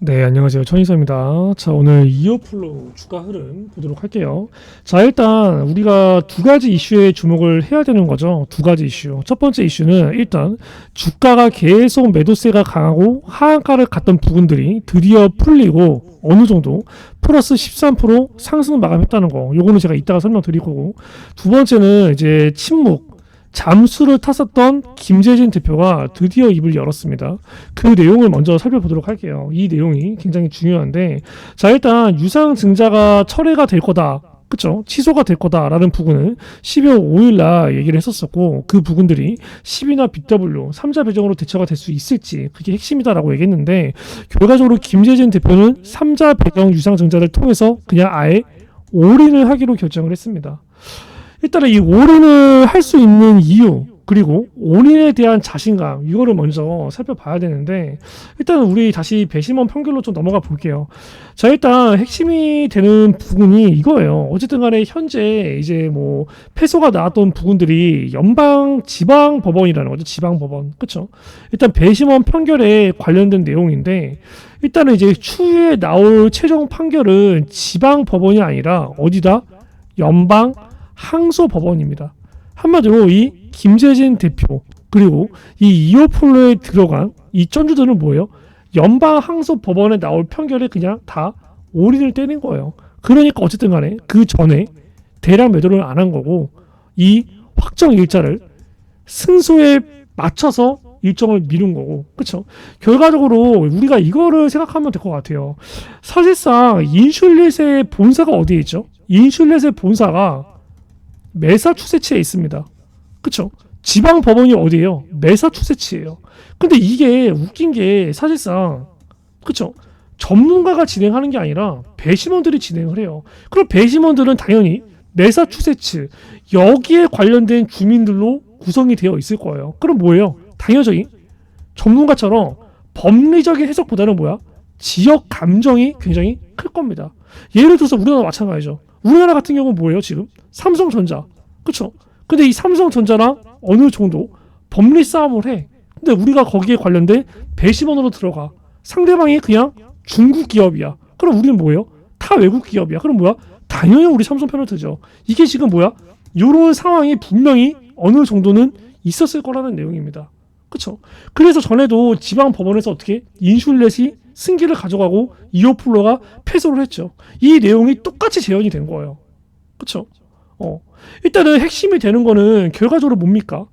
네, 안녕하세요. 천인사입니다. 자, 오늘 이어플로우 주가 흐름 보도록 할게요. 자, 일단 우리가 두 가지 이슈에 주목을 해야 되는 거죠. 두 가지 이슈. 첫 번째 이슈는 일단 주가가 계속 매도세가 강하고 하한가를 갔던 부분들이 드디어 풀리고 어느 정도 플러스 13% 상승 마감했다는 거. 요거는 제가 이따가 설명드릴 거고. 두 번째는 이제 잠수를 탔었던 김재진 대표가 드디어 입을 열었습니다. 그 내용을 먼저 살펴보도록 할게요. 이 내용이 굉장히 중요한데, 자, 일단 유상증자가 철회가 될 거다. 그쵸? 취소가 될 거다라는 부분을 12월 5일날 얘기를 했었었고, 그 부분들이 10이나 BW 3자 배정으로 대처가 될 수 있을지, 그게 핵심이다라고 얘기했는데, 결과적으로 김재진 대표는 3자 배정 유상증자를 통해서 그냥 아예 올인을 하기로 결정을 했습니다. 일단은 이 올인을 할 수 있는 이유, 그리고 올인에 대한 자신감, 이거를 먼저 살펴봐야 되는데, 일단은 우리 다시 배심원 평균로 좀 넘어가 볼게요. 자, 일단 핵심이 되는 부분이 이거예요. 어쨌든 간에 현재 이제 뭐 패소가 나왔던 부분들이 연방 지방 법원이라는 거죠. 지방 법원. 그쵸? 일단 배심원 판결에 관련된 내용인데, 일단은 이제 추후에 나올 최종 판결은 지방 법원이 아니라 어디다? 연방 항소법원입니다. 한마디로 이 김재진 대표 그리고 이 이어폴로에 들어간 이 전주들은 뭐예요? 연방 항소법원에 나올 판결에 그냥 다 올인을 때린 거예요. 그러니까 어쨌든 간에 그 전에 대량 매도를 안 한 거고 이 확정 일자를 승소에 맞춰서 일정을 미룬 거고, 그쵸? 결과적으로 우리가 이거를 생각하면 될 것 같아요. 사실상 인슐릿의 본사가 어디에 있죠? 인슐릿의 본사가 매사추세츠에 있습니다. 그쵸? 지방 법원이 어디예요? 매사추세츠예요. 근데 이게 웃긴 게 사실상 그쵸? 전문가가 진행하는 게 아니라 배심원들이 진행을 해요. 그럼 배심원들은 당연히 매사추세츠 여기에 관련된 주민들로 구성이 되어 있을 거예요. 그럼 뭐예요? 당연히 전문가처럼 법리적인 해석보다는 뭐야? 지역 감정이 굉장히 클 겁니다. 예를 들어서 우리나라 마찬가지죠. 우리나라 같은 경우는 뭐예요 지금? 삼성전자. 그쵸? 근데 이 삼성전자랑 어느 정도 법리 싸움을 해. 근데 우리가 거기에 관련된 배심원으로 들어가. 상대방이 그냥 중국 기업이야. 그럼 우리는 뭐예요? 다 외국 기업이야. 그럼 뭐야? 당연히 우리 삼성 편을 들죠. 이게 지금 뭐야? 이런 상황이 분명히 어느 정도는 있었을 거라는 내용입니다. 그쵸? 그래서 전에도 지방 법원에서 어떻게 인슐렛이 승기를 가져가고 이어플로가 패소를 했죠. 이 내용이 똑같이 재현이 된 거예요. 그쵸? 일단은 핵심이 되는 거는 결과적으로 뭡니까?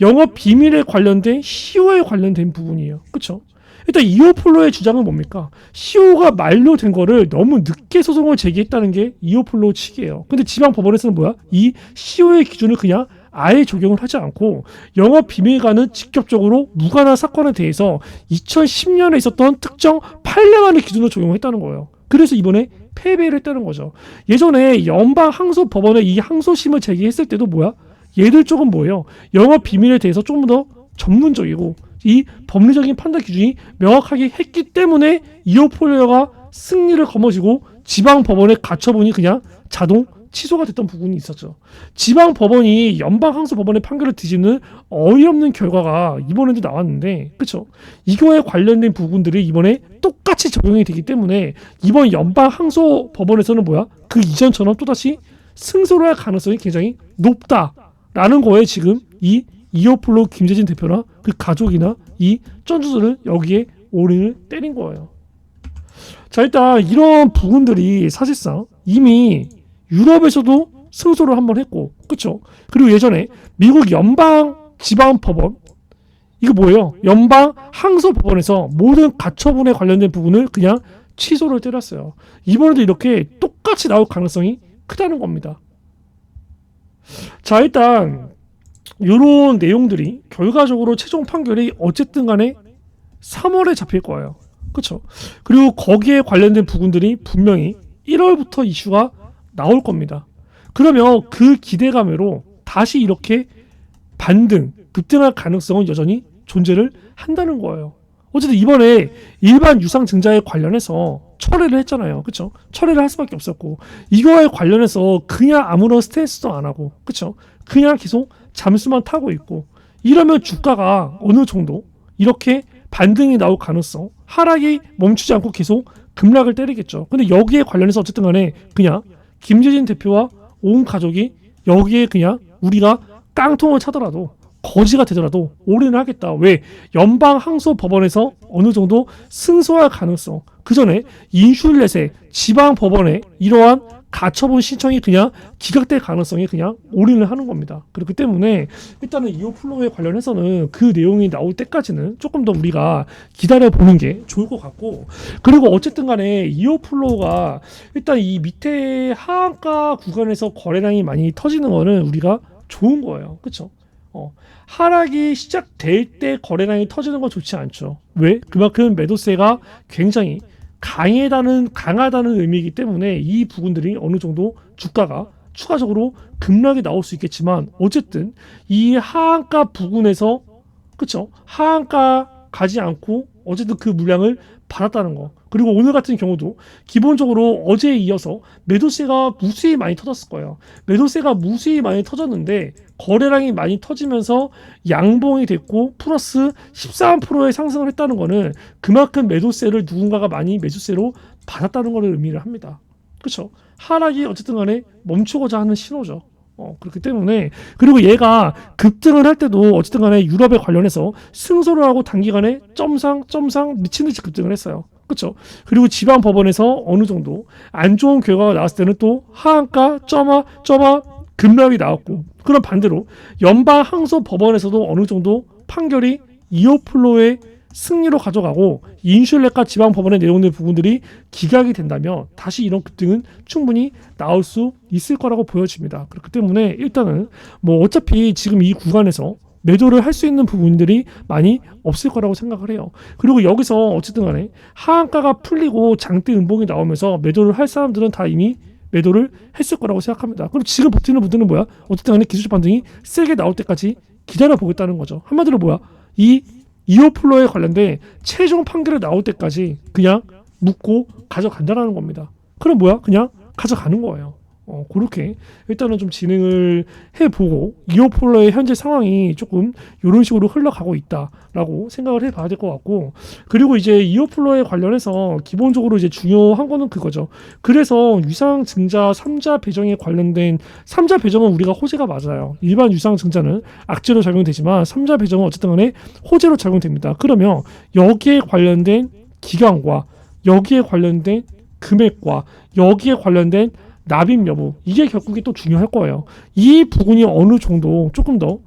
영업 비밀에 관련된 시효에 관련된 부분이에요. 그쵸? 일단 이어플로의 주장은 뭡니까? 시효가 만료된 거를 너무 늦게 소송을 제기했다는 게 이어플로 측이에요. 근데 지방 법원에서는 뭐야? 이 시효의 기준을 그냥 아예 적용을 하지 않고 영업 비밀과는 직접적으로 무관한 사건에 대해서 2010년에 있었던 특정 판례만을 기준으로 적용했다는 거예요. 그래서 이번에 패배를 했다는 거죠. 예전에 연방 항소법원에 이 항소심을 제기했을 때도 뭐야? 얘들 쪽은 뭐예요? 영업 비밀에 대해서 조금 더 전문적이고 이 법리적인 판단 기준이 명확하게 했기 때문에 이어폴리오가 승리를 거머쥐고 지방 법원에 갇혀보니 그냥 자동 취소가 됐던 부분이 있었죠. 지방 법원이 연방 항소 법원의 판결을 뒤집는 어이없는 결과가 이번에도 나왔는데, 그렇죠? 이거에 관련된 부분들이 이번에 똑같이 적용이 되기 때문에 이번 연방 항소 법원에서는 뭐야? 그 이전처럼 또다시 승소를 할 가능성이 굉장히 높다라는 거에 지금 이 이어플로 김재진 대표나 그 가족이나 이 전주들은 여기에 올인을 때린 거예요. 자, 일단 이런 부분들이 사실상 이미 유럽에서도 승소를 한번 했고, 그쵸? 그리고 예전에 미국 연방 지방 법원, 이거 뭐예요? 연방 항소 법원에서 모든 가처분에 관련된 부분을 그냥 취소를 때렸어요. 이번에도 이렇게 똑같이 나올 가능성이 크다는 겁니다. 자, 일단 이런 내용들이 결과적으로 최종 판결이 어쨌든 간에 3월에 잡힐 거예요. 그쵸? 그리고 거기에 관련된 부분들이 분명히 1월부터 이슈가 나올 겁니다. 그러면 그 기대감으로 다시 이렇게 반등, 급등할 가능성은 여전히 존재를 한다는 거예요. 어쨌든 이번에 일반 유상증자에 관련해서 철회를 했잖아요. 그쵸? 철회를 할 수밖에 없었고, 이거에 관련해서 그냥 아무런 스탠스도 안 하고, 그쵸? 그냥 계속 잠수만 타고 있고, 이러면 주가가 어느 정도 이렇게 반등이 나올 가능성, 하락이 멈추지 않고 계속 급락을 때리겠죠. 근데 여기에 관련해서 어쨌든 간에 그냥 김재진 대표와 온 가족이 여기에 그냥 우리가 깡통을 차더라도 거지가 되더라도 올인을 하겠다. 왜? 연방항소법원에서 어느 정도 승소할 가능성, 그 전에 인슐렛의 지방법원에 이러한 가처분 신청이 그냥 기각될 가능성이 그냥 올인을 하는 겁니다. 그렇기 때문에 일단은 이오플로우에 관련해서는 그 내용이 나올 때까지는 조금 더 우리가 기다려보는 게 좋을 것 같고, 그리고 어쨌든 간에 이오플로우가 일단 이 밑에 하한가 구간에서 거래량이 많이 터지는 거는 우리가 좋은 거예요. 그렇죠? 하락이 시작될 때 거래량이 터지는 건 좋지 않죠. 왜? 그만큼 매도세가 굉장히 강하다는 의미이기 때문에 이 부분들이 어느 정도 주가가 추가적으로 급락이 나올 수 있겠지만, 어쨌든 이 하한가 부근에서 그쵸? 하한가 가지 않고 어쨌든 그 물량을 받았다는 거. 그리고 오늘 같은 경우도 기본적으로 어제에 이어서 매도세가 무수히 많이 터졌을 거예요. 매도세가 무수히 많이 터졌는데 거래량이 많이 터지면서 양봉이 됐고 플러스 13%의 상승을 했다는 거는 그만큼 매도세를 누군가가 많이 매수세로 받았다는 것을 의미를 합니다. 그렇죠? 하락이 어쨌든 간에 멈추고자 하는 신호죠. 그렇기 때문에, 그리고 얘가 급등을 할 때도 어쨌든 간에 유럽에 관련해서 승소를 하고 단기간에 점상 미친듯이 급등을 했어요. 그렇죠? 그리고 지방 법원에서 어느 정도 안 좋은 결과가 나왔을 때는 또 하한가 점화 급락이 나왔고, 그런 반대로 연방 항소 법원에서도 어느 정도 판결이 이오플로의 승리로 가져가고 인슐렛과 지방 법원의 내용들 부분들이 기각이 된다면 다시 이런 급등은 충분히 나올 수 있을 거라고 보여집니다. 그렇기 때문에 일단은 뭐 어차피 지금 이 구간에서 매도를 할 수 있는 부분들이 많이 없을 거라고 생각을 해요. 그리고 여기서 어쨌든 간에 하한가가 풀리고 장대 음봉이 나오면서 매도를 할 사람들은 다 이미 매도를 했을 거라고 생각합니다. 그럼 지금 버티는 분들은 뭐야? 어쨌든 간에 기술적 반등이 세게 나올 때까지 기다려 보겠다는 거죠. 한마디로 뭐야? 이 이오플로에 관련된 최종 판결이 나올 때까지 그냥 묻고 가져간다는 겁니다. 그럼 뭐야? 그냥 가져가는 거예요. 그렇게 일단은 좀 진행을 해보고 이오플로의 현재 상황이 조금 이런 식으로 흘러가고 있다라고 생각을 해봐야 될 것 같고, 그리고 이제 이오플로에 관련해서 기본적으로 이제 중요한 거는 그거죠. 그래서 유상증자 3자 배정에 관련된 3자 배정은 우리가 호재가 맞아요. 일반 유상증자는 악재로 작용되지만 3자 배정은 어쨌든 간에 호재로 작용됩니다. 그러면 여기에 관련된 기간과 여기에 관련된 금액과 여기에 관련된 납입 여부, 이게 결국에 또 중요할 거예요. 이 부분이 어느 정도 조금 더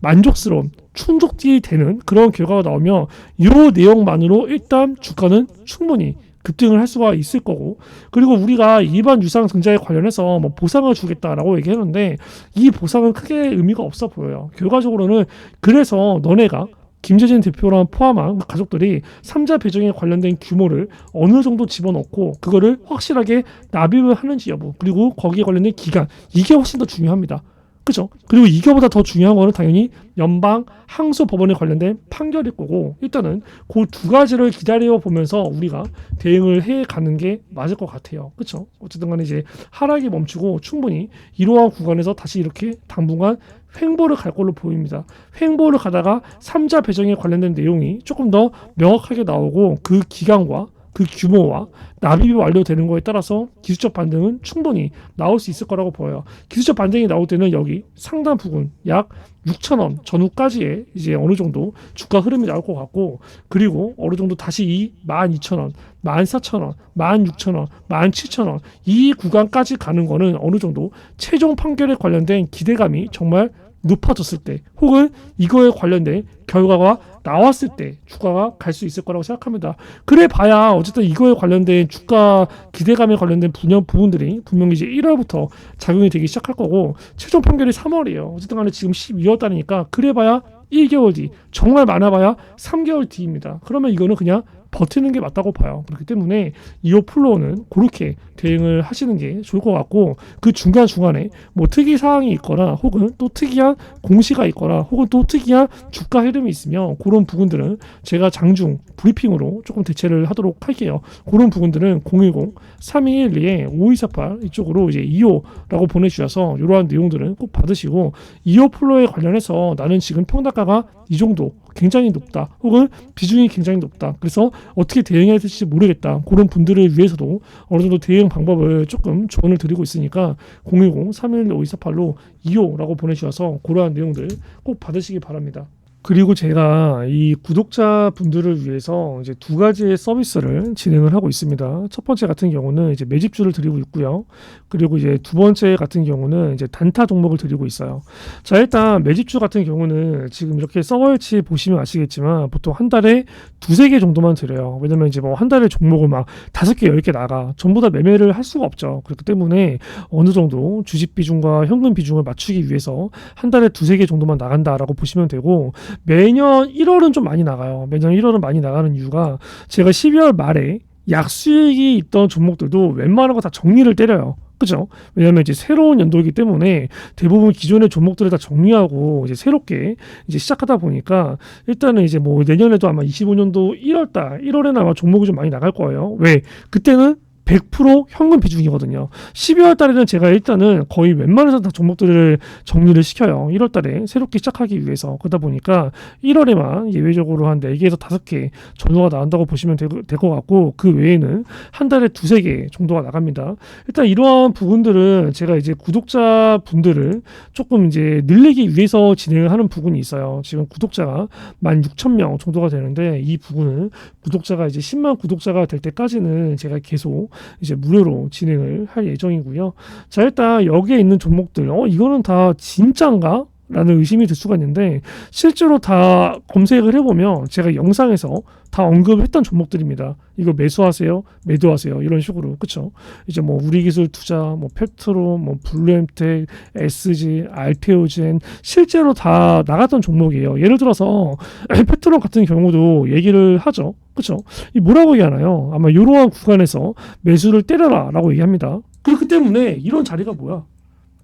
만족스러운 충족이 되는 그런 결과가 나오면 이 내용만으로 일단 주가는 충분히 급등을 할 수가 있을 거고, 그리고 우리가 일반 유상증자에 관련해서 뭐 보상을 주겠다라고 얘기했는데 이 보상은 크게 의미가 없어 보여요. 결과적으로는 그래서 너네가 김재진 대표랑 포함한 가족들이 3자 배정에 관련된 규모를 어느 정도 집어넣고 그거를 확실하게 납입을 하는지 여부, 그리고 거기에 관련된 기간, 이게 훨씬 더 중요합니다. 그죠? 그리고 이거보다 더 중요한 거는 당연히 연방 항소 법원에 관련된 판결일 거고, 일단은 그 두 가지를 기다려 보면서 우리가 대응을 해 가는 게 맞을 것 같아요. 그렇죠? 어쨌든 간에 이제 하락이 멈추고 충분히 이러한 구간에서 다시 이렇게 당분간 횡보를 갈 걸로 보입니다. 횡보를 가다가 3자 배정에 관련된 내용이 조금 더 명확하게 나오고 그 기간과 그 규모와 납입이 완료되는 거에 따라서 기술적 반등은 충분히 나올 수 있을 거라고 보여요. 기술적 반등이 나올 때는 여기 상단 부근 약 6,000원 전후까지의 이제 어느 정도 주가 흐름이 나올 것 같고, 그리고 어느 정도 다시 이 12,000원, 14,000원, 16,000원, 17,000원 이 구간까지 가는 거는 어느 정도 최종 판결에 관련된 기대감이 정말 높아졌을 때, 혹은 이거에 관련된 결과가 나왔을 때 주가가 갈 수 있을 거라고 생각합니다. 그래 봐야 어쨌든 이거에 관련된 주가 기대감에 관련된 부분들이 분명히 이제 1월부터 작용이 되기 시작할 거고, 최종 판결이 3월이에요. 어쨌든 간에 지금 12월 달이니까 그래 봐야 1개월 뒤, 정말 많아봐야 3개월 뒤입니다. 그러면 이거는 그냥 버티는 게 맞다고 봐요. 그렇기 때문에 이호 플로어는 그렇게 대응을 하시는 게 좋을 것 같고, 그 중간중간에 뭐 특이 사항이 있거나 혹은 또 특이한 공시가 있거나 혹은 또 특이한 주가 흐름이 있으면 그런 부분들은 제가 장중 브리핑으로 조금 대체를 하도록 할게요. 그런 부분들은 010-3212-5248 이쪽으로 이제 2호라고 보내주셔서 이러한 내용들은 꼭 받으시고, 2호 플로어에 관련해서 나는 지금 평단가가 이 정도 굉장히 높다 혹은 비중이 굉장히 높다, 그래서 어떻게 대응해야 될지 모르겠다, 그런 분들을 위해서도 어느 정도 대응 방법을 조금 조언을 드리고 있으니까 010-3112-5248로 2호라고 보내주셔서 그러한 내용들 꼭 받으시기 바랍니다. 그리고 제가 이 구독자분들을 위해서 이제 두 가지의 서비스를 진행을 하고 있습니다. 첫 번째 같은 경우는 이제 매집주를 드리고 있고요. 그리고 이제 두 번째 같은 경우는 이제 단타 종목을 드리고 있어요. 자, 일단 매집주 같은 경우는 지금 이렇게 서버일치 보시면 아시겠지만 보통 한 달에 두세 개 정도만 드려요. 왜냐면 이제 뭐 한 달에 종목을 막 5개, 10개 나가. 전부 다 매매를 할 수가 없죠. 그렇기 때문에 어느 정도 주식 비중과 현금 비중을 맞추기 위해서 한 달에 두세 개 정도만 나간다라고 보시면 되고, 매년 1월은 좀 많이 나가요. 매년 1월은 많이 나가는 이유가 제가 12월 말에 약수익이 있던 종목들도 웬만한 거 다 정리를 때려요. 그죠? 왜냐면 이제 새로운 연도이기 때문에 대부분 기존의 종목들을 다 정리하고 이제 새롭게 이제 시작하다 보니까 일단은 이제 뭐 내년에도 아마 25년도 1월에는 아마 종목이 좀 많이 나갈 거예요. 왜? 그때는 100% 현금 비중이거든요. 12월 달에는 제가 일단은 거의 웬만해서 다 종목들을 정리를 시켜요. 1월 달에 새롭게 시작하기 위해서. 그러다 보니까 1월에만 예외적으로 한 4개에서 5개 정도가 나온다고 보시면 될 것 같고, 그 외에는 한 달에 두세 개 정도가 나갑니다. 일단 이러한 부분들은 제가 이제 구독자분들을 조금 이제 늘리기 위해서 진행을 하는 부분이 있어요. 지금 구독자가 16,000명 정도가 되는데, 이 부분은 구독자가 이제 10만 구독자가 될 때까지는 제가 계속 이제 무료로 진행을 할 예정이고요. 자, 일단 여기에 있는 종목들, 이거는 다 진짠가? 라는 의심이 들 수가 있는데, 실제로 다 검색을 해보면 제가 영상에서 다 언급했던 종목들입니다. 이거 매수하세요, 매도하세요, 이런 식으로. 그쵸? 이제 뭐 우리기술 투자, 뭐 페트로, 뭐 블루엠텍, SG, 알테오젠, 실제로 다 나갔던 종목이에요. 예를 들어서 페트로 같은 경우도 얘기를 하죠. 그쵸? 이 뭐라고 얘기하나요? 아마 이러한 구간에서 매수를 때려라 라고 얘기합니다. 그렇기 때문에 이런 자리가 뭐야?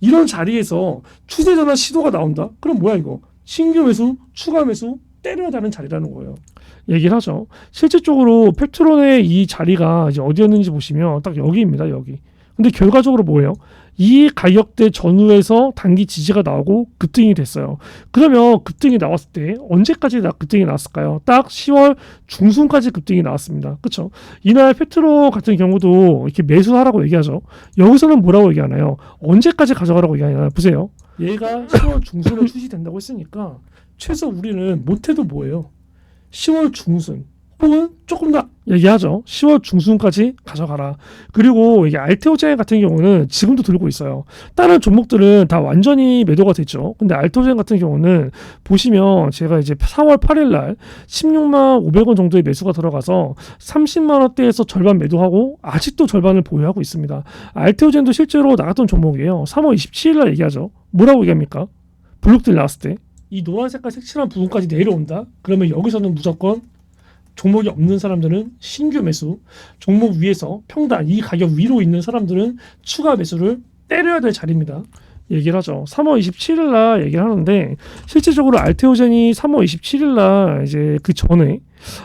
이런 자리에서 추세 전환 시도가 나온다? 그럼 뭐야 이거? 신규 매수, 추가 매수, 때려야 되는 자리라는 거예요. 얘기를 하죠. 실질적으로 팩트론의 이 자리가 이제 어디였는지 보시면 딱 여기입니다. 여기. 근데 결과적으로 뭐예요? 이 가격대 전후에서 단기 지지가 나오고 급등이 됐어요. 그러면 급등이 나왔을 때 언제까지 급등이 나왔을까요? 딱 10월 중순까지 급등이 나왔습니다. 그렇죠? 이날 페트로 같은 경우도 이렇게 매수하라고 얘기하죠. 여기서는 뭐라고 얘기하나요? 언제까지 가져가라고 얘기하나요? 보세요. 얘가 10월 중순에 출시된다고 했으니까 최소 우리는 못해도 뭐예요? 10월 중순 혹은 조금 더 얘기하죠. 10월 중순까지 가져가라. 그리고 이게 알테오젠 같은 경우는 지금도 들고 있어요. 다른 종목들은 다 완전히 매도가 됐죠. 근데 알테오젠 같은 경우는 보시면 제가 이제 4월 8일 날 16만 500원 정도의 매수가 들어가서 30만 원대에서 절반 매도하고 아직도 절반을 보유하고 있습니다. 알테오젠도 실제로 나갔던 종목이에요. 3월 27일 날 얘기하죠. 뭐라고 얘기합니까? 블록들 나왔을 때 이 노란 색깔 색칠한 부분까지 내려온다? 그러면 여기서는 무조건 종목이 없는 사람들은 신규 매수, 종목 위에서 평단 이 가격 위로 있는 사람들은 추가 매수를 때려야 될 자리입니다. 얘기를 하죠. 3월 27일 날 얘기를 하는데, 실질적으로 알테오젠이 3월 27일 날 이제 그 전에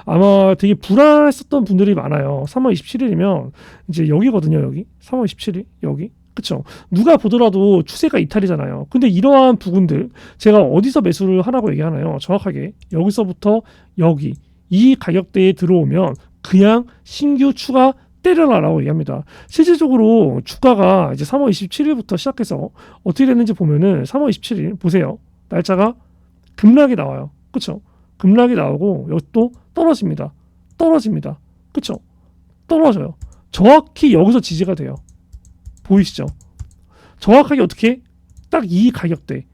아마 되게 불안했었던 분들이 많아요. 3월 27일이면 이제 여기거든요. 여기 3월 27일 여기. 그쵸? 누가 보더라도 추세가 이탈이잖아요. 근데 이러한 부분들 제가 어디서 매수를 하라고 얘기하나요? 정확하게 여기서부터 여기 이 가격대에 들어오면 그냥 신규 추가 때려라라고 얘기합니다. 실질적으로 주가가 이제 3월 27일부터 시작해서 어떻게 됐는지 보면은 3월 27일 보세요. 날짜가 급락이 나와요. 그쵸? 급락이 나오고 이것도 떨어집니다. 떨어집니다. 그쵸? 떨어져요. 정확히 여기서 지지가 돼요. 보이시죠? 정확하게 어떻게? 딱 이 가격대.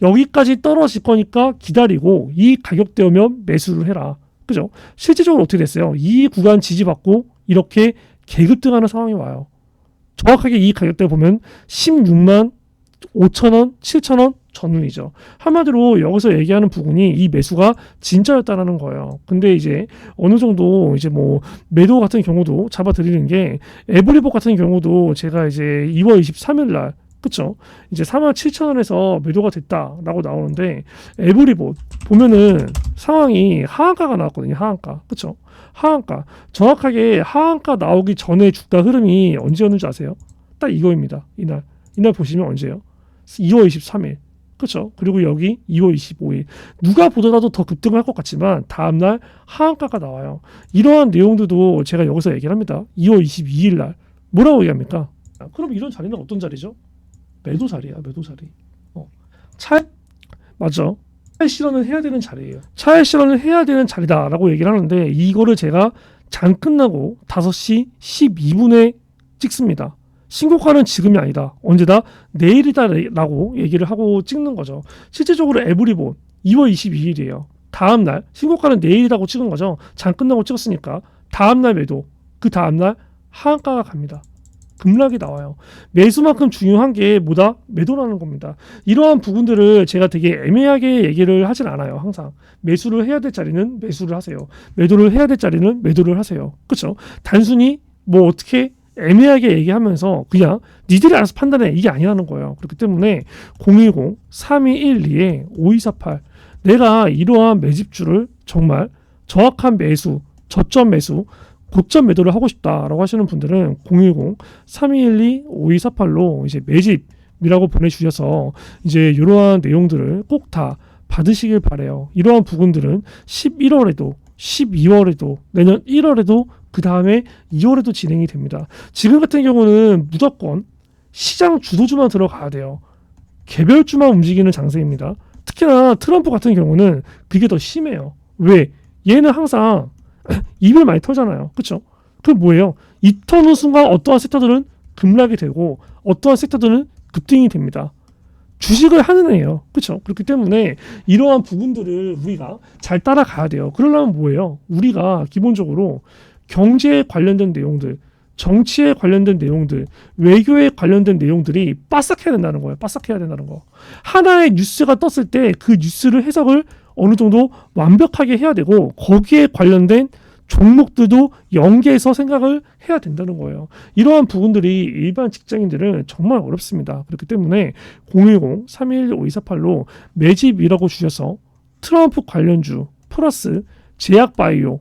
여기까지 떨어질 거니까 기다리고 이 가격대 오면 매수를 해라. 그죠? 실질적으로 어떻게 됐어요? 이 구간 지지받고 이렇게 개급등하는 상황이 와요. 정확하게 이 가격대 보면 16만 5천원, 7천원 전운이죠. 한마디로 여기서 얘기하는 부분이 이 매수가 진짜였다라는 거예요. 근데 이제 어느 정도 이제 뭐 매도 같은 경우도 잡아드리는 게 에브리복 같은 경우도 제가 이제 2월 23일 날 그쵸? 이제 47,000원에서 매도가 됐다라고 나오는데 에브리복 보면은 상황이 하한가가 나왔거든요. 하한가. 그쵸? 하한가. 정확하게 하한가 나오기 전에 주가 흐름이 언제였는지 아세요? 딱 이거입니다. 이날 보시면 언제요? 2월 23일. 그렇죠. 그리고 여기 2월 25일. 누가 보더라도 더 급등을 할 것 같지만 다음날 하한가가 나와요. 이러한 내용들도 제가 여기서 얘기를 합니다. 2월 22일 날. 뭐라고 얘기합니까? 그럼 이런 자리는 어떤 자리죠? 매도 자리야. 매도 자리. 맞죠? 차익 실현을 해야 되는 자리예요. 차익 실현을 해야 되는 자리다라고 얘기를 하는데 이거를 제가 장 끝나고 5시 12분에 찍습니다. 신고가는 지금이 아니다. 언제다? 내일이다라고 얘기를 하고 찍는 거죠. 실제적으로 에브리본 2월 22일이에요. 다음날 신고가는 내일이라고 찍은 거죠. 장 끝나고 찍었으니까 다음날 매도, 그 다음날 하한가가 갑니다. 급락이 나와요. 매수만큼 중요한 게 뭐다? 매도라는 겁니다. 이러한 부분들을 제가 되게 애매하게 얘기를 하진 않아요. 항상 매수를 해야 될 자리는 매수를 하세요. 매도를 해야 될 자리는 매도를 하세요. 그렇죠? 단순히 뭐 어떻게 애매하게 얘기하면서 그냥 니들이 알아서 판단해 이게 아니라는 거예요. 그렇기 때문에 010-3212-5248 내가 이러한 매집주를 정말 정확한 매수, 저점 매수, 고점 매도를 하고 싶다라고 하시는 분들은 010-3212-5248로 이제 매집이라고 보내주셔서 이제 이러한 내용들을 꼭 다 받으시길 바래요. 이러한 부분들은 11월에도 12월에도 내년 1월에도 그 다음에 2월에도 진행이 됩니다. 지금 같은 경우는 무조건 시장 주도주만 들어가야 돼요. 개별주만 움직이는 장세입니다. 특히나 트럼프 같은 경우는 그게 더 심해요. 왜? 얘는 항상 입을 많이 털잖아요. 그렇죠? 그 뭐예요? 이 터는 순간 어떠한 섹터들은 급락이 되고 어떠한 섹터들은 급등이 됩니다. 주식을 하는 애예요. 그렇죠? 그렇기 때문에 이러한 부분들을 우리가 잘 따라가야 돼요. 그러려면 뭐예요? 우리가 기본적으로 경제에 관련된 내용들, 정치에 관련된 내용들, 외교에 관련된 내용들이 빠삭해야 된다는 거예요. 빠삭해야 된다는 거. 하나의 뉴스가 떴을 때 그 뉴스를 해석을 어느 정도 완벽하게 해야 되고 거기에 관련된 종목들도 연계해서 생각을 해야 된다는 거예요. 이러한 부분들이 일반 직장인들은 정말 어렵습니다. 그렇기 때문에 010-321-5248로 매집이라고 주셔서 트럼프 관련주 플러스 제약바이오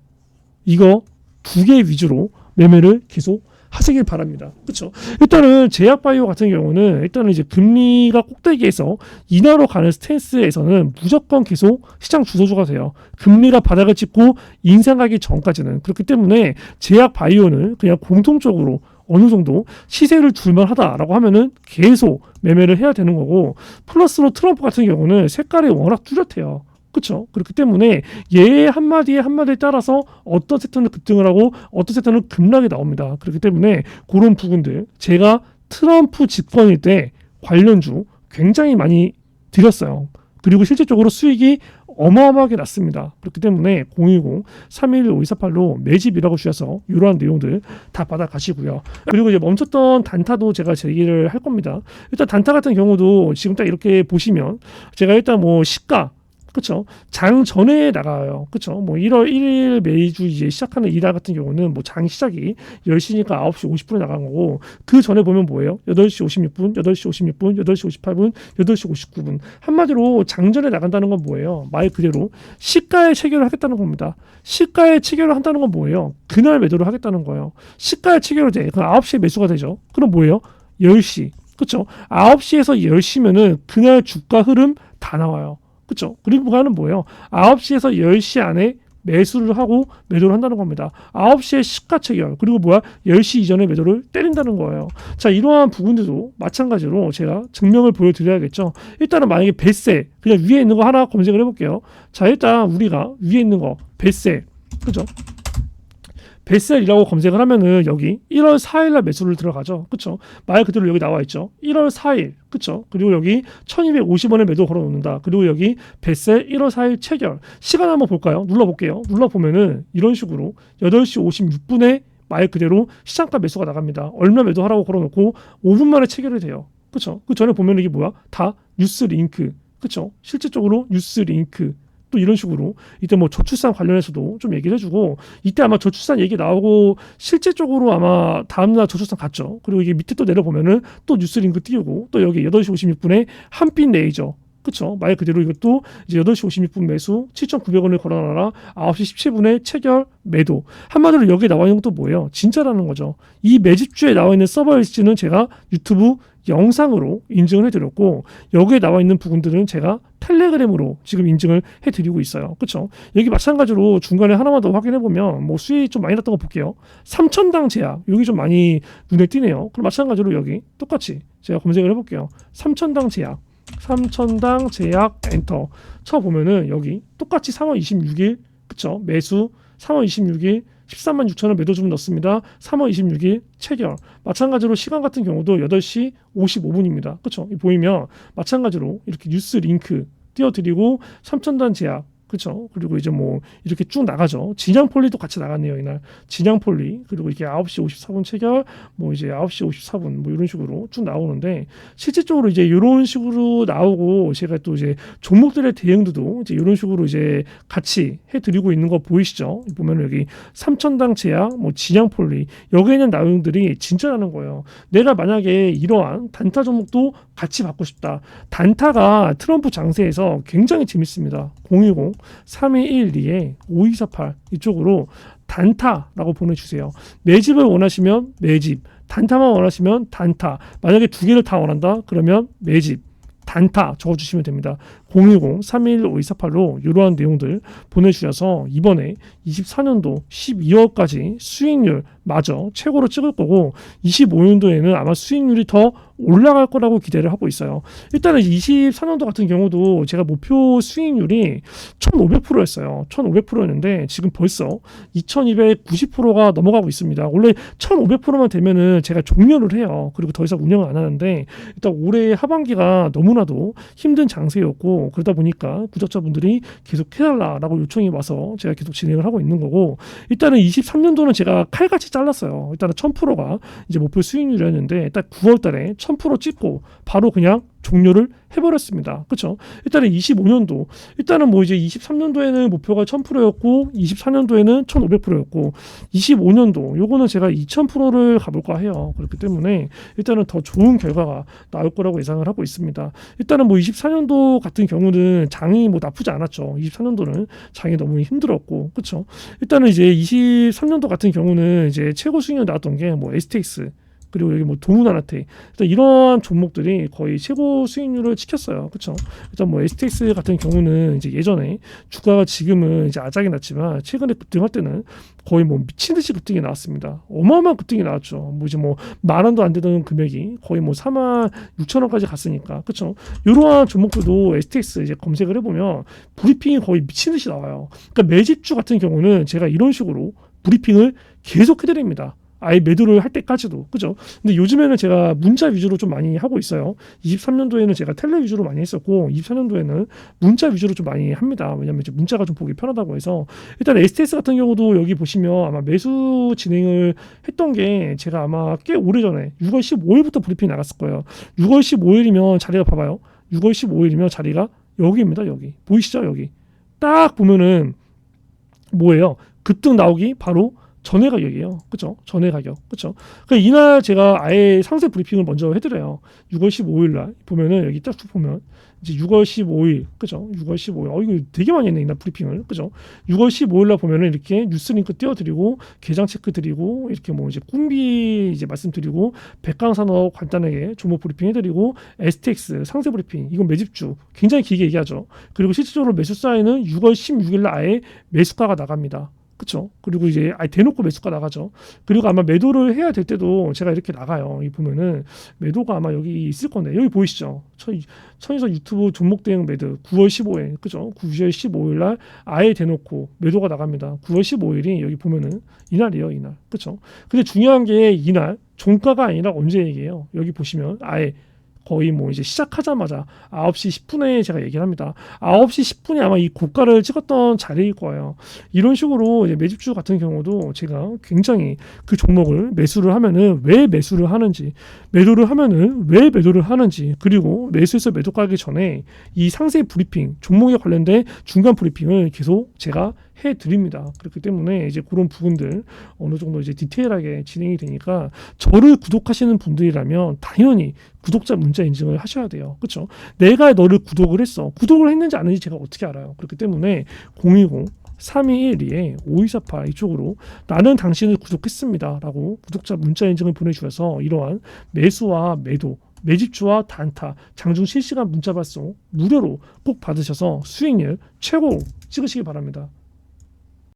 이거 두 개 위주로 매매를 계속 하시길 바랍니다. 그렇죠? 일단은 제약바이오 같은 경우는 일단은 이제 금리가 꼭대기에서 인하로 가는 스탠스에서는 무조건 계속 시장 주도주가 돼요. 금리가 바닥을 찍고 인상하기 전까지는. 그렇기 때문에 제약바이오는 그냥 공통적으로 어느 정도 시세를 줄만하다라고 하면은 계속 매매를 해야 되는 거고 플러스로 트럼프 같은 경우는 색깔이 워낙 뚜렷해요. 그렇죠. 그렇기 때문에 얘 한마디에 한마디에 따라서 어떤 섹터는 급등을 하고 어떤 섹터는 급락이 나옵니다. 그렇기 때문에 그런 부분들 제가 트럼프 집권일 때 관련주 굉장히 많이 드렸어요. 그리고 실질적으로 수익이 어마어마하게 났습니다. 그렇기 때문에 010-321-5248로 매집이라고 주셔서 이러한 내용들 다 받아가시고요. 그리고 이제 멈췄던 단타도 제가 제기를 할 겁니다. 일단 단타 같은 경우도 지금 딱 이렇게 보시면 제가 일단 뭐 시가 그렇죠. 장 전에 나가요. 그렇죠. 뭐 1월 1일 매주 이제 시작하는 이달 같은 경우는 뭐 장 시작이 10시니까 9시 50분에 나간 거고 그 전에 보면 뭐예요? 8시 56분, 8시 56분, 8시 58분, 8시 59분. 한마디로 장전에 나간다는 건 뭐예요? 말 그대로 시가에 체결을 하겠다는 겁니다. 시가에 체결을 한다는 건 뭐예요? 그날 매도를 하겠다는 거예요. 시가에 체결을 돼. 그럼 9시에 매수가 되죠. 그럼 뭐예요? 10시. 그렇죠. 9시에서 10시면은 그날 주가 흐름 다 나와요. 그렇죠. 그리고 그거는 뭐예요? 9시에서 10시 안에 매수를 하고 매도를 한다는 겁니다. 9시에 시가 체결 그리고 10시 이전에 매도를 때린다는 거예요. 자 이러한 부분들도 마찬가지로 제가 증명을 보여드려야겠죠. 일단은 만약에 뱃세 그냥 위에 있는 거 하나 검색을 해볼게요. 자 일단 우리가 위에 있는 거 뱃세 그죠? 뱃셀이라고 검색을 하면은 여기 1월 4일날 매수를 들어가죠. 그쵸? 말 그대로 여기 나와 있죠. 1월 4일. 그쵸? 그리고 여기 1250원에 매도 걸어 놓는다. 그리고 여기 뱃셀 1월 4일 체결. 시간 한번 볼까요? 눌러볼게요. 눌러보면은 이런 식으로 8시 56분에 말 그대로 시장가 매수가 나갑니다. 얼마 매도하라고 걸어 놓고 5분 만에 체결이 돼요. 그쵸? 그 전에 보면 이게 뭐야? 다 뉴스 링크. 그쵸? 실질적으로 뉴스 링크 또 이런 식으로 이때 뭐 저출산 관련해서도 좀 얘기를 해주고 이때 아마 저출산 얘기 나오고 실질적으로 아마 다음날 저출산 갔죠. 그리고 이게 밑에 또 내려보면은 또 뉴스 링크 띄우고 또 여기 8시 56분에 한빛 레이저 그쵸? 말 그대로 이것도 이제 8시 56분 매수 7,900원을 걸어놔라 9시 17분에 체결 매도 한마디로 여기에 나와 있는 것도 뭐예요? 진짜라는 거죠. 이 매집주에 나와 있는 서버 일지는 제가 유튜브 영상으로 인증을 해드렸고 여기에 나와 있는 부분들은 제가 텔레그램으로 지금 인증을 해드리고 있어요. 그렇죠? 여기 마찬가지로 중간에 하나만 더 확인해보면 뭐 수익 좀 많이 났던 거 볼게요. 3천당 제약 여기 좀 많이 눈에 띄네요. 그럼 마찬가지로 여기 똑같이 제가 검색을 해볼게요. 3천당 제약 3천당 제약 엔터 쳐보면은 여기 똑같이 3월 26일 그쵸 매수 3월 26일 13만 6천원 매도 주문 넣습니다. 3월 26일 체결 마찬가지로 시간 같은 경우도 8시 55분입니다. 그쵸 보이면 마찬가지로 이렇게 뉴스 링크 띄워드리고 3천단 제약 그렇죠. 그리고 이제 뭐 이렇게 쭉 나가죠. 진양폴리도 같이 나갔네요 이날. 진양폴리 그리고 이게 9시 54분 체결 뭐 이제 9시 54분 뭐 이런 식으로 쭉 나오는데 실질적으로 이제 이런 식으로 나오고 제가 또 이제 종목들의 대응도 이제 이런 식으로 이제 같이 해드리고 있는 거 보이시죠? 보면 여기 3천당 제약 뭐 진양폴리 여기에 있는 내용들이 진짜라는 거예요. 내가 만약에 이러한 단타 종목도 같이 받고 싶다. 단타가 트럼프 장세에서 굉장히 재밌습니다. 010-3212-5248 이쪽으로 단타라고 보내주세요. 매집을 원하시면 매집, 단타만 원하시면 단타. 만약에 두 개를 다 원한다? 그러면 매집, 단타 적어주시면 됩니다. 010-321-5248로 이러한 내용들 보내주셔서 이번에 24년도 12월까지 수익률 마저 최고로 찍을 거고 25년도에는 아마 수익률이 더 올라갈 거라고 기대를 하고 있어요. 일단은 24년도 같은 경우도 제가 목표 수익률이 1,500%였어요. 1,500%였는데 지금 벌써 2,290%가 넘어가고 있습니다. 원래 1,500%만 되면은 제가 종료를 해요. 그리고 더 이상 운영을 안 하는데 일단 올해 하반기가 너무나도 힘든 장세였고 그러다 보니까 구독자분들이 계속 해달라라고 요청이 와서 제가 계속 진행을 하고 있는 거고 일단은 23년도는 제가 칼같이 잘랐어요. 일단은 1,000%가 이제 목표 수익률이었는데 딱 9월달에 1,000% 찍고 바로 그냥 종료를 해버렸습니다. 그렇죠? 일단은 25년도 일단은 뭐 이제 23년도에는 목표가 1,000%였고 24년도에는 1,500%였고 25년도 요거는 제가 2,000%를 가볼까 해요. 그렇기 때문에 일단은 더 좋은 결과가 나올 거라고 예상을 하고 있습니다. 일단은 뭐 24년도 같은 경우는 장이 뭐 나쁘지 않았죠. 24년도는 장이 너무 힘들었고 그렇죠? 일단은 이제 23년도 같은 경우는 이제 최고 수익률 나왔던 게 뭐 STX 그리고 여기 뭐 동훈아나테 이런 종목들이 거의 최고 수익률을 지켰어요. 그렇죠? 일단 뭐 STX 같은 경우는 이제 예전에 주가가 지금은 이제 아작이 났지만 최근에 급등할 때는 거의 뭐 미친 듯이 급등이 나왔습니다. 어마어마한 급등이 나왔죠. 뭐 이제 뭐 10,000원도 안 되던 금액이 거의 뭐 46,000원까지 갔으니까. 그렇죠? 이러한 종목들도 STX 이제 검색을 해보면 브리핑이 거의 미친 듯이 나와요. 그러니까 매집주 같은 경우는 제가 이런 식으로 브리핑을 계속 해드립니다. 아예 매도를 할 때까지도 그죠? 근데 요즘에는 제가 문자 위주로 좀 많이 하고 있어요. 23년도에는 제가 텔레 위주로 많이 했었고 24년도에는 문자 위주로 좀 많이 합니다. 왜냐면 이제 문자가 좀 보기 편하다고 해서 일단 STS 같은 경우도 여기 보시면 아마 매수 진행을 했던 게 제가 아마 꽤 오래전에 6월 15일부터 브리핑 나갔을 거예요. 6월 15일이면 자리가 봐봐요. 6월 15일이면 자리가 여기입니다. 여기 보이시죠? 여기 딱 보면은 뭐예요? 급등 나오기 바로 전회 가격이에요. 그죠? 전회 가격. 그죠? 그러니까 이날 제가 아예 상세 브리핑을 먼저 해드려요. 6월 15일 날 보면은 여기 딱 보면 이제 6월 15일. 그죠? 6월 15일. 이거 되게 많이 했네. 이날 브리핑을. 그죠? 6월 15일 날 보면은 이렇게 뉴스 링크 띄워드리고 계장 체크 드리고 이렇게 뭐 이제 꿈비 이제 말씀드리고 백강산업 간단하게 종목 브리핑 해드리고 STX 상세 브리핑. 이건 매집주. 굉장히 길게 얘기하죠. 그리고 실질적으로 매수 사인은 6월 16일 날 아예 매수가가 나갑니다. 그렇죠. 그리고 이제 아예 대놓고 매수가 나가죠. 그리고 아마 매도를 해야 될 때도 제가 이렇게 나가요. 이 보면은 매도가 아마 여기 있을 건데 여기 보이시죠? 천이서 유튜브 종목 대응 매도 9월 15일 그죠? 9월 15일 날 아예 대놓고 매도가 나갑니다. 9월 15일이 여기 보면은 이날이에요, 이날. 그렇죠? 근데 중요한 게 이날 종가가 아니라 언제 얘기해요. 여기 보시면 아예 거의 뭐 이제 시작하자마자 9시 10분에 제가 얘기를 합니다. 9시 10분에 아마 이 고가를 찍었던 자리일 거예요. 이런 식으로 이제 매집주 같은 경우도 제가 굉장히 그 종목을 매수를 하면은 왜 매수를 하는지, 매도를 하면은 왜 매도를 하는지, 그리고 매수해서 매도 가기 전에 이 상세 브리핑, 종목에 관련된 중간 브리핑을 계속 제가 해드립니다. 그렇기 때문에 이제 그런 부분들 어느 정도 이제 디테일하게 진행이 되니까 저를 구독하시는 분들이라면 당연히 구독자 문자 인증을 하셔야 돼요. 그렇죠? 내가 너를 구독을 했어. 구독을 했는지 안 했는지 제가 어떻게 알아요? 그렇기 때문에 010 3212에 5248 이쪽으로 나는 당신을 구독했습니다 라고 구독자 문자 인증을 보내주셔서 이러한 매수와 매도, 매집주와 단타, 장중 실시간 문자 발송 무료로 꼭 받으셔서 수익률 최고 찍으시기 바랍니다.